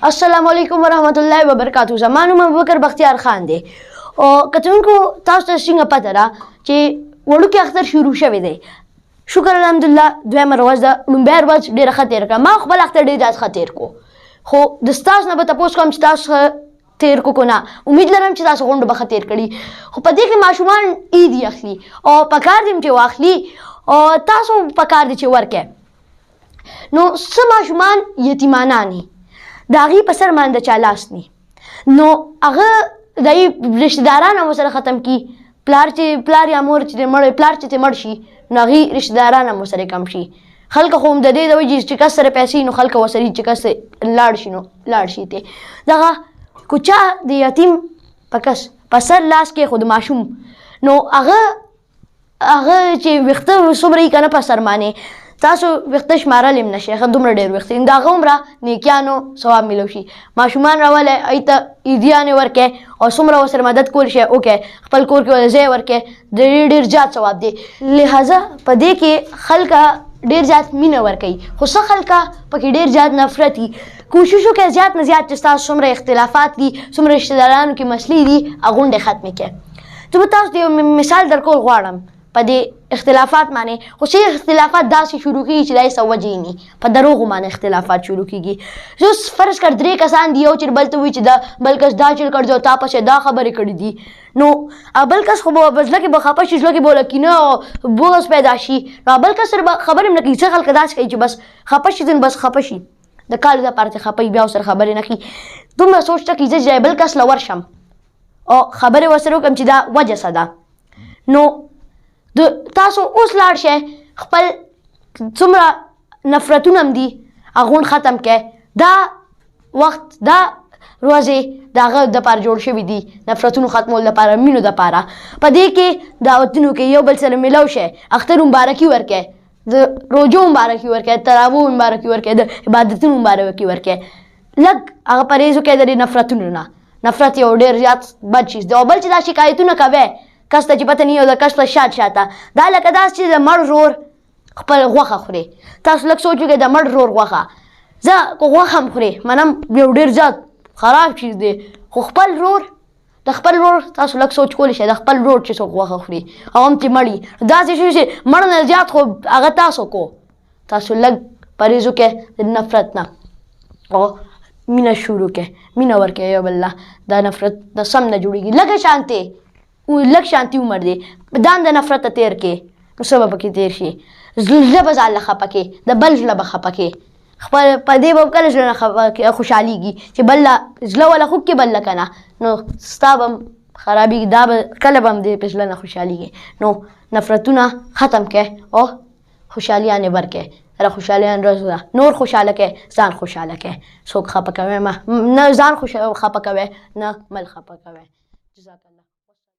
अस्सलाम वालेकुम वरहमतुल्लाहि वबरकातुहू। ज़मानो में अबूबकर बख्तियार खान दे और कतुनको तास तो څنګه पता را چې وړوکی اختر شروع شوی دی. شکر الحمدلله دویمه ورځ ده. لومبۍ ورځ ډېره ښه تېره کړه. ما خپل اختر ډېر زیات ښه تېر کو، خو د ستاسو نه به تپوس کوم چې تاسو ښه تېر کو نه. امید لرم چې تاسو غونډه به ښه تېر کړي. خو په دې کې ماشومان عید اخلي او پکار دي چې واخلي او تاسو پکار دي چې ورکړئ. نو څه ماشومان یتیمانان دي، د هغې په سر باندې د چا لاس نی، نو هغه د هغې رشته داران هم ورسره ختم کړي. پلار یا مور چې پلار چې مړ شي نو هغې رشته داران هم ورسره کم شي. خلک خو هم د دې د وجې چې کس سره پیسې نو خلک ورسره چې کس لاړ شي نو لاړ شي ته دغه کو چا د یتیم په سر لاس کې خو د ماشوم نو هغه چې ویښته څومره یې که نه په سر باندې تاسو ویښته شمارلی هم نشئ، ښه دومره ډېر ویښته د هغه هومره نیکیانو ثواب میلو شي. ماشومان راولئ، هغوی ته عیدیانې ورکئ او څومره ورسره مدد کولی شئ وکئ. خپل کور کې ورته ځای ورکئ، د ډېر زیات ثواب دی. لہذا په دې کې خلکه ډېر زیات مینه ورکوي، خو څه خلکه پکې ډېر زیات نفرت دي. کوشش وکړئ زیات نه زیات چې ستاسو څومره اختلافات دي، څومره رشته دارانو کې مسلې دي، هغه غونډې ختمې کړئ. زه به تاسو ته یو مثال درکول غواړم په دې اختلافات باندې. خو چې اختلافات داسې شروع کېږي چې دا یې څه وجې نه، په دروغو باندې اختلافات شروع کېږي. اوس فرض کړ 3 کسان دي، یو چې بل ته وایي چې دا بل کس دا چل کړ دی او تا پسې دا خبرې کړي دي، نو بل کس خو به زړه کې به خفه شي، زړه کې به کینه او بغض پیدا شي. نو بل کس سره به خبرې هم نه کوي. څه خلک داسې کوي چې بس خفه شي بس خفه شي، د کال دپاره چې خفه وي بیا ورسره خبرې نه کوي. دومره سوچ ته کوي چې بل کس له ورشم او خبرې ورسره وکړم چې دا وجه څه ده. نو تاسو اوس لاړ شئ، خپل څومره نفرتونه هم دي هغه ختم کړئ. دا وخت دا ورځې د هغه دپاره جوړ شوي دي، نفرتونو ختمولو دپاره، مینو دپاره. په دې کې دعوتونو کې یو بل سره میلاو شئ، اختر مبارکي ورکړئ، د روژو مبارکي ورکړئ، تراویحو مبارکي ورکړئ، د عبادتونو مبارکي ورکړئ. لږ هغه پرهیز وکړئ د دې نفرتونو نه. نفرت یو ډېر زیات بد چیز دی. او بل چې دا شکایتونه کوئ کس ته چې پته نه وي او د کس په شاته دا لکه داسې چې د مړ ورور خپل غوښه خوري. تاسو لږ سوچ وکړئ د مړ ورور غوښه، زه که غوښه هم خورې منم یو ډېر زیات خراب چیز دی، خو خپل ورور د خپل ورور تاسو لږ سوچ کولی شئ د خپل ورور چې څوک غوښه خوري هغه هم چې مړ وي داسې شي چې مړ نه زیات خو هغه تاسو کو. تاسو لږ پرهیز وکړئ د نفرت نه او مینه شروع کړئ، مینه ورکړئ یو بل له. دا نفرت د سم نه جوړېږي. لږ شانتي عمر دی، ځان د نفرت ته تېر کړې نو څه به پکې تېر شي. زړه به ځان له خفه کړې، د بل زړه به خفه کړې. خپل په دې به کله زړه نه خوشحالېږي چې بل له زړه والا خوږ کړې بل له که نه، نو ستا به هم خرابېږي. دا به کله به هم دې په زړه نه خوشحالېږي. نو نفرتونه ختم کړئ او خوشحالیانې ورکړئ. هره خوشحالیان ورځ ده، نور خوشحاله کړئ، ځان خوشحاله کړئ. څوک خفه کوئ نه ځان خفه کوئ نه مل خفه کوئ. جزاک الله.